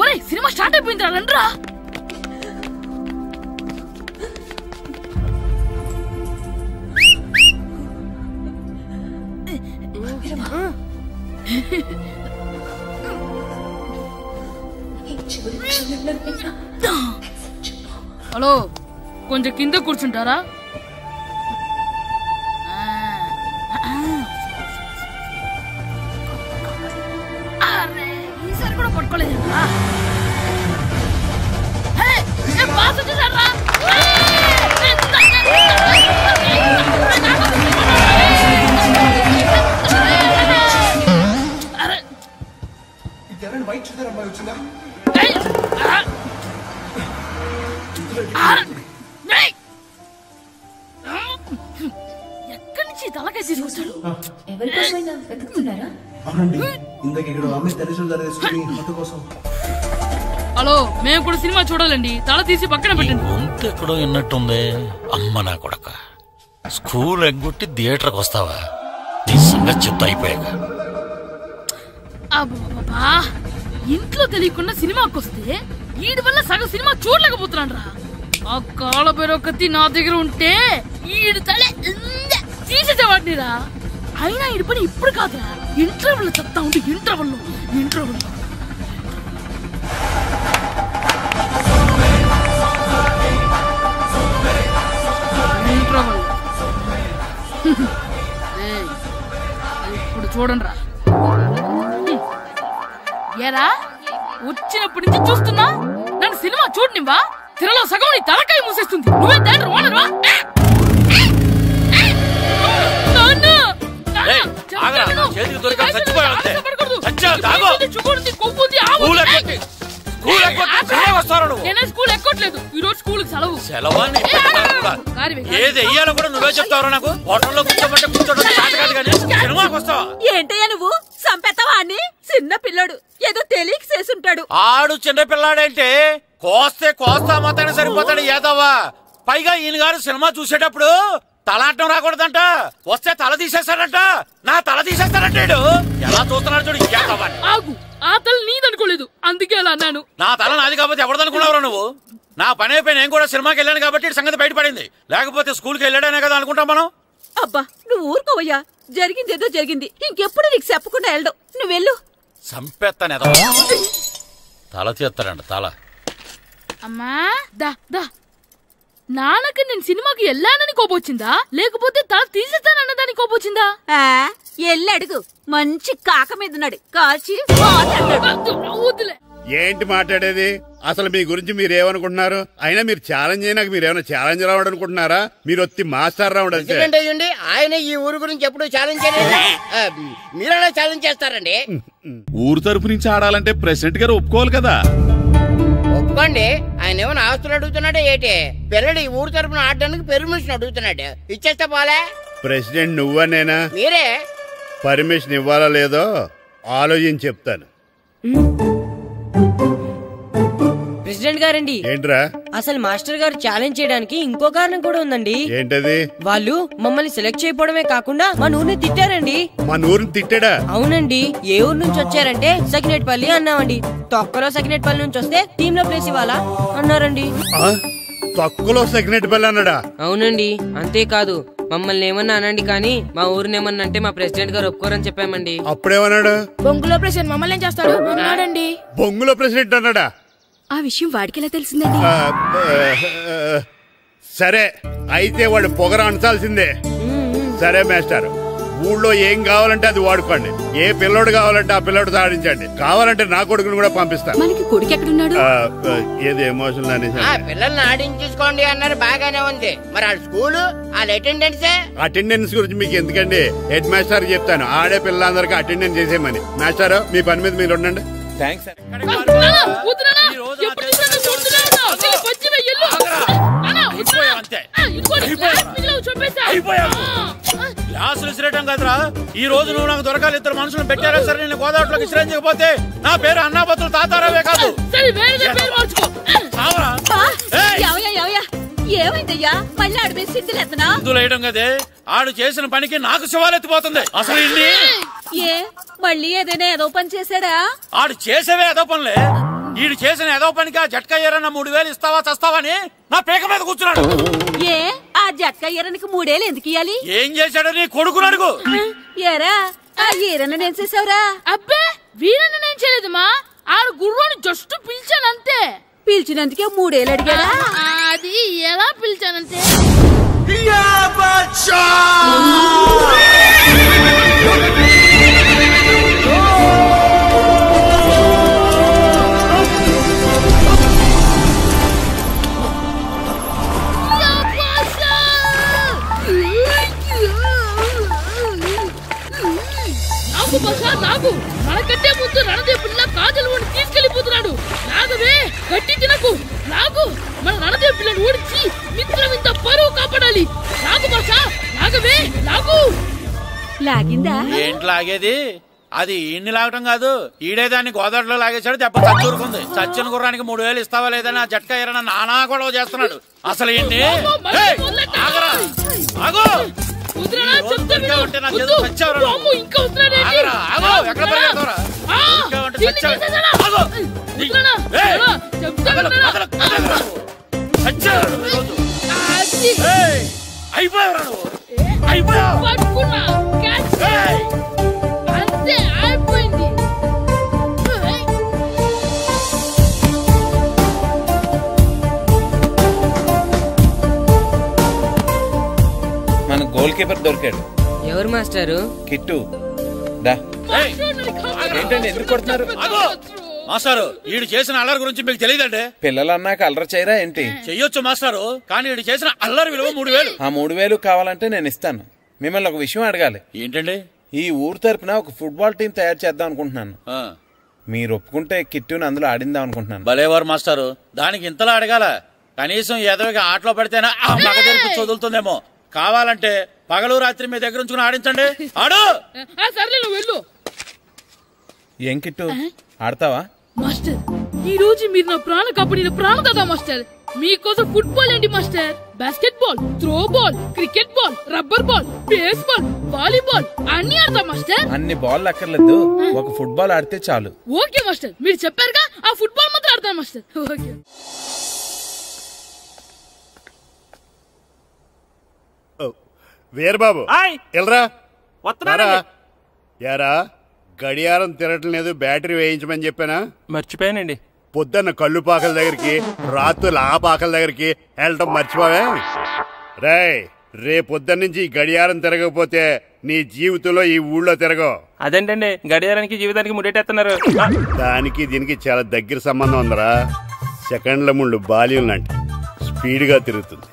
ఒరే, సినిమా స్టార్ట్ అయిపోయింది, రండ్రా. హలో, కొంచెం కింద కూర్చుంటారా? ఈసారి కూడా పట్టుకోలేదు. ఎక్కడి నుంచి తలకాయ తీసుకొచ్చాడు? హలో, మేము కూడా సినిమా చూడాలండి. తల తీసి పక్కన పెట్టండి. ఎక్కడో విన్నట్టుంది. అమ్మ నా కొడక, స్కూల్ ఎగ్గొట్టి థియేటర్కి వస్తావా? నీ సంగతి చెప్తా అయిపోయాక. అబ్బా, ఇంట్లో తెలియకుండా సినిమాకి వస్తే వీడి వల్ల సగం సినిమా చూడలేకపోతున్నాను రా. ఆ కాళ్ళ పేరొకటి నా దగ్గర ఉంటే ఈడు తల తీసేసేవాడిని రా. అయినా ఈడి పని ఇప్పుడు కాదురా, ఇంటర్వెల్ చెప్తా ఉంటే ఇంటర్వెల్ ఇప్పుడు చూడండి రా. ఏరా, వచ్చినప్పటి నుంచి చూస్తున్నా, నన్ను సినిమా చూడనివ్వా? తిరలో సగం నీ తలకాయ మూసేస్తుంది. నువ్వే దాని ఓనర్వా? నేనే స్కూల్ ఎక్కట్లేదు. ఈ రోజు స్కూల్ సెలవు. ఏది వెయ్యాలో కూడా నువ్వే చెప్తావరా? నాకు హోటల్లో కూర్చోమంటే కూర్చోడం కాదు కానీ సినిమాకి వస్తావా? ఏంటయ్యా నువ్వు? సంపెత్తవా అని? చిన్న పిల్లడు, ఏదో తెలియక చేసుంటాడు. ఆడు చిన్న పిల్లాడంటే కోస్తే కోస్తా మాత్రమే సరిపోతాడు ఏదవ్వా. పైగా ఈయన గారు సినిమా చూసేటప్పుడు తలాటం రాకూడదంట, వస్తే తల తీసేస్తాడంట. నా తల తీసేస్తాడంటాడు. ఎలా చూస్తున్నాడు చూడు. ఆగు, ఆ తల నీదనుకోలేదు, అందుకే అలా అన్నాను. నా తల నాది కాబట్టి ఎవరిదనుకున్నావురా నువ్వు? నా పని అయిపోయి నేను కూడా సినిమాకి వెళ్ళాను కాబట్టి సంగతి బయటపడింది. లేకపోతే స్కూల్కి వెళ్ళాడనే కదా అనుకుంటాం మనం. అబ్బా, నువ్వు ఊరుకోవయ్యా. జరిగింది ఏదో జరిగింది, ఇంకెప్పుడు నీకు చెప్పకుండా వెళ్ళడం. నువ్వు వెళ్ళు. సంపెత్తనే తల తీస్తాడంట. తల అమ్మా, దా దా. నాన్నకి నేను సినిమాకి వెళ్ళానని కోపొచ్చిందా, లేకపోతే తల తీసేస్తానన్నదాని కోపొచ్చిందా? ఎల్లి అడుగు. మంచి కాక మీద ఉన్నాడు, కాల్చి ఏంటి మాట్లాడేది? అసలు మీ గురించి మీరేమనుకుంటున్నారు? అయినా మీరు ఛాలెంజ్ అయినాక మీరేమైనా ఛాలెంజ్ రౌండ్ అనుకుంటున్నారా? మీరు వచ్చి మాస్టర్ రౌండ్ అంటే ఆయన ఈ ఊరు గురించి ఎప్పుడు ఛాలెంజ్ చేయలేదు. మీరెలా ఛాలెంజ్ చేస్తారండి? ఊరు తరపు నుంచి ఆడాలంటే ప్రెసిడెంట్ గారు ఒప్పుకోవాలి కదా. ఒప్పుకోండి. ఆయన ఏమైనా ఆస్తులు అడుగుతున్నాడే ఏంటి? పిల్లడు ఈ ఊరు తరపున ఆడడానికి పర్మిషన్ అడుగుతున్నాడు. ఇచ్చేస్తే పోలే. ప్రెసిడెంట్ నువ్వా నేనా? మీరే. పర్మిషన్ ఇవ్వాలా లేదో ఆలోచించి చెప్తాను. ప్రెసిడెంట్ గారండి. ఏంట్రా? అసలు మాస్టర్ గారు ఛాలెంజ్ చేయడానికి ఇంకో కారణం కూడా ఉందండి. ఏంటది? వాళ్ళు మమ్మల్ని సెలెక్ట్ చేయకపోవడమే కాకుండా మా ఊరిని తిట్టారండి. మా ఊరిని తిట్టాడా? అవునండి. ఏ ఊరు నుంచి వచ్చారంటే సకినేట్పల్లి అన్నామండి. తొక్కలో సకినేట్పల్లి నుంచి వస్తే టీమ్ లో ప్లేస్ ఇవ్వాలా అన్నారండి. తక్కువలో సెకండ్ పిల్ల అన్నాడా? అవునండి, అంతేకాదు మమ్మల్ని ఏమన్నా అనండి కానీ మా ఊరిని ఏమన్నా అంటే మా ప్రెసిడెంట్ గారు ఒప్పుకోరని చెప్పామండి. అప్పుడేమన్నాడు? బొంగులో ప్రెసిడెంట్ మమ్మల్ని ఏం చేస్తాడు అన్నాడండి. బొంగులో ప్రెసిడెంట్ అన్నాడా? ఆ విషయం వాడికి ఎలా తెలిసిందండి? సరే అయితే వాడు పొగర అంచాల్సిందే. సరే మాస్టర్, ఊళ్ళో ఏం కావాలంటే అది వాడుకోండి. ఏ పిల్లోడు కావాలంటే ఆ పిల్లోడు సాధించండి. కావాలంటే నా కొడుకుని కూడా పంపిస్తాను. మనకి కొడుకు ఎక్కడున్నాడు? ఏది ఎమోషనల్ అనేసి పిల్లల్ని ఆడించేసుకోండి అన్నారు, బాగానే ఉంది. మరి ఆ స్కూలు వాళ్ళ అటెండెన్స్ గురించి మీకు ఎందుకండి, హెడ్ మాస్టర్ చెప్తాను. ఆడే పిల్లలందరికీ అటెండెన్స్ చేసేయమని. మాస్టర్ మీ పని మీద మీరు ఉండండి. థ్యాంక్స్. క్లాసులు విసిరేయటం కదరా, ఈ రోజు నువ్వు నాకు దొరకాలి. ఇద్దరు మనుషులు పెట్టారా సరే, నేను గోదావరిలోకి విసిరించకపోతే నా పేరు అన్నాపత్రులు తాతారావే కాదు. ఏమైందయ్యా మళ్ళీ ఆడిపై సిద్ధులేతనా వేయడం కదే, ఆడు చేసిన పనికి నాకు శివాలెత్తిపోతుంది. అసలు ఏ మళ్ళీ ఏదైనా ఏదో పని చేశాడా? ఆడు చేసేవే ఏదో పనులే. ఈడు చేసిన ఏదో పనికి ఆ జట్కా ఏరన్నా 3000 ఇస్తావా చస్తావని నా పేక మీద కూర్చున్నాడు. ఏ ఆ జట్కా ఈరనికి 3 ఏళ్ళు ఎందుకు ఇయ్యాలి? ఏం చేశాడో నీ కొడుకుని అడుగు. ఏరా ఆ ఈరన్న నేను చేసావురా? అబ్బే వీరన్న నేను చేయలేదు మా, ఆడు గుర్రోని జస్ట్ పిలిచానంతే. పిలిచినందుకే 3 ఏళ్ళు అడిగాడా? అది ఎలా పిలిచానంటే నాకు మనకంటే ముందు రణదేవ్ పిల్ల కాజల్ ఓడి తీసుకెళ్లిపోతున్నాడు. నాగవే గట్టి తినకు, నాగు మన రణదేవ్ పిల్లని ఓడించి మిత్రం ఇంత పరువు కాపాడాలి. నాగు భాష నాగవే నాగు. లాగిందా? ఏంటి లాగేది? అది ఈయన్ని లాగటం కాదు, ఈడే దాన్ని గోదావరిలో లాగేశాడు. దెబ్బ చచ్చూరుకుంది. చచ్చిన గుర్రానికి 3000 ఇస్తావా లేదని ఆ జట్కా ఏరన్నా నానా గొడవ చేస్తున్నాడు. అసలు ఏంటి? అంతే అయిపోయింది. మన గోల్ కీపర్ దొరికాడు. ఎవరు మాస్టారు? కిట్టు. ఏంటండి ఎందుకు కొడుతున్నారు? మాస్టారు ఈడు చేసిన అల్లరి గురించి మీకు తెలియదండి. పిల్లలు అన్నాక అల్లరి చేయరా ఏంటి? చెయ్యొచ్చు మాస్టారు, కానీ ఈడు చేసిన అల్లరి విలువ 3000. ఆ 3000 కావాలంటే నేను ఇస్తాను. మిమ్మల్ని ఒక విషయం అడగాలి. ఏంటండి? ఈ ఊరు తరపున ఒక ఫుట్బాల్ టీం తయారు చేద్దాం అనుకుంటున్నాను. మీరు ఒప్పుకుంటే కిట్టుని అందులో ఆడిందాం అనుకుంటున్నాను. భలేవారు మాస్టారు, దానికి ఇంతలా అడగాల? కనీసం ఏదోగా ఆటలో పడితేనే ఆ మగ తెరిపి చదువుతుందేమో. కావాలంటే పగలు రాత్రి మీ దగ్గర ఉంచుకుని ఆడించండి. ఆడు. సర్లే నువ్వు వెళ్ళు. ఏం కిట్టు ఆడతావా? మాస్టర్ ఈ రోజు మీరు నా ప్రాణ కాపాడిన ప్రాణదాత మాస్టర్. మీకోసం ఫుట్బాల్ ఏంటి master, basket ball, throw ball, cricket ball, rubber ball, base ball, volleyball అన్ని ఆడతా మాస్టర్. అన్ని బాల్ అక్కర్లేదు, ఒక ఫుట్బాల్ ఆడితే చాలు. ఓకే మాస్టర్, మీరు చెప్పారుగా ఆ ఫుట్బాల్ మాత్రం ఆడతాను మాస్టర్. ఓకే. వీరబాబు ఎల్రా యారా, గడియారం తిరగటం లేదు, బ్యాటరీ వేయించమని చెప్పానా? మర్చిపోయానండి. పొద్దున్న కళ్ళు పాకల దగ్గరికి, రాత్రులు ఆ పాకల దగ్గరికి వెళ్ళటం మర్చిపోవే? రేపొద్దున్న నుంచి ఈ గడియారం తిరగకపోతే నీ జీవితంలో ఈ ఊళ్ళో తిరగవు. అదేంటండి గడియారానికి జీవితానికి ముడేటేస్తున్నారు? దానికి దీనికి చాలా దగ్గర సంబంధం ఉందరా. సెకండ్ల ముళ్ళు బాల్యం లాంటి స్పీడ్గా తిరుగుతుంది,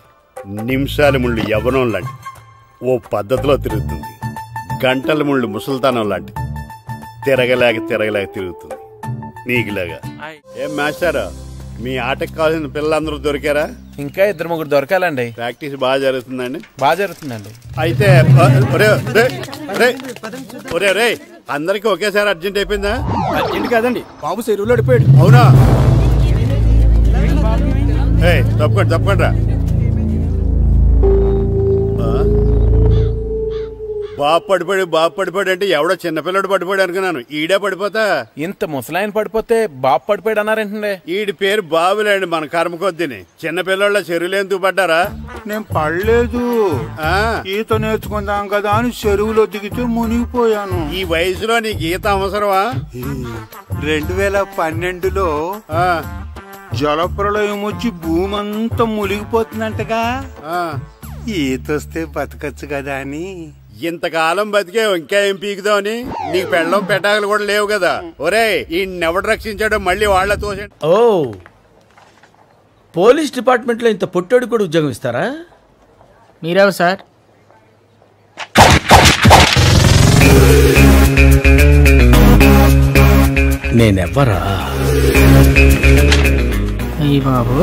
నిమిషాల ముళ్ళు యవ్వనం లాంటి ఓ పద్ధతిలో తిరుగుతుంది, గంటల ముళ్ళు ముసల్తానం లాంటి తిరగలేక తిరుగుతుంది నీకులాగా. ఏం మాస్టర్, మీ ఆటకు కావాల్సిన పిల్లలందరూ దొరికారా? ఇంకా 2-3 దొరకాలండి. ప్రాక్టీస్ బాగా జరుగుతుందండి? బాగా జరుగుతుందండి. అయితే రే అందరికి ఒకేసారి అర్జెంట్ అయిపోయిందా? అర్జెంట్ కాదండి, బాబు చెరువులో అడిపోయాడు. అవునా? తప్పకుండా రా. బాబు పడిపోయాడు అంటే ఎవడో చిన్నపిల్లడు పడిపోయాడు అనుకున్నాను. ఈడే పడిపోతా. ఇంత ముసలాయన పడిపోతే బాబు పడిపోయాడు అన్నారేంటండి? ఈడి పేరు బాబులేండి, మన కర్మ కొద్దిని. చిన్నపిల్లల చెరువులు ఎందుకు పడ్డారా? నేను పడలేదు, ఈత నేర్చుకుందాం కదా అని చెరువులో దిగితే మునిగిపోయాను. ఈ వయసులో నీకు ఈత అవసరమా? 2012లో జలప్రలయం వచ్చి భూమి అంతా మునిగిపోతుందంటగా. ఈతొస్తే బతకచ్చు కదా అని. ఇంతకాలం బతికే ఇంకా ఏం పీకుదామని? నీకు పెళ్ళం పెట్టాకలు కూడా లేవు కదా. ఒరే ఈయనెవడు రక్షించాడో మళ్ళీ వాళ్ళ తోసండి. ఓ, పోలీస్ డిపార్ట్మెంట్ లో ఇంత పొట్టోడు కూడా ఉద్యోగం ఇస్తారా? మీరేవు సార్? నేనెవ్వరా? అయ్యి బాబు.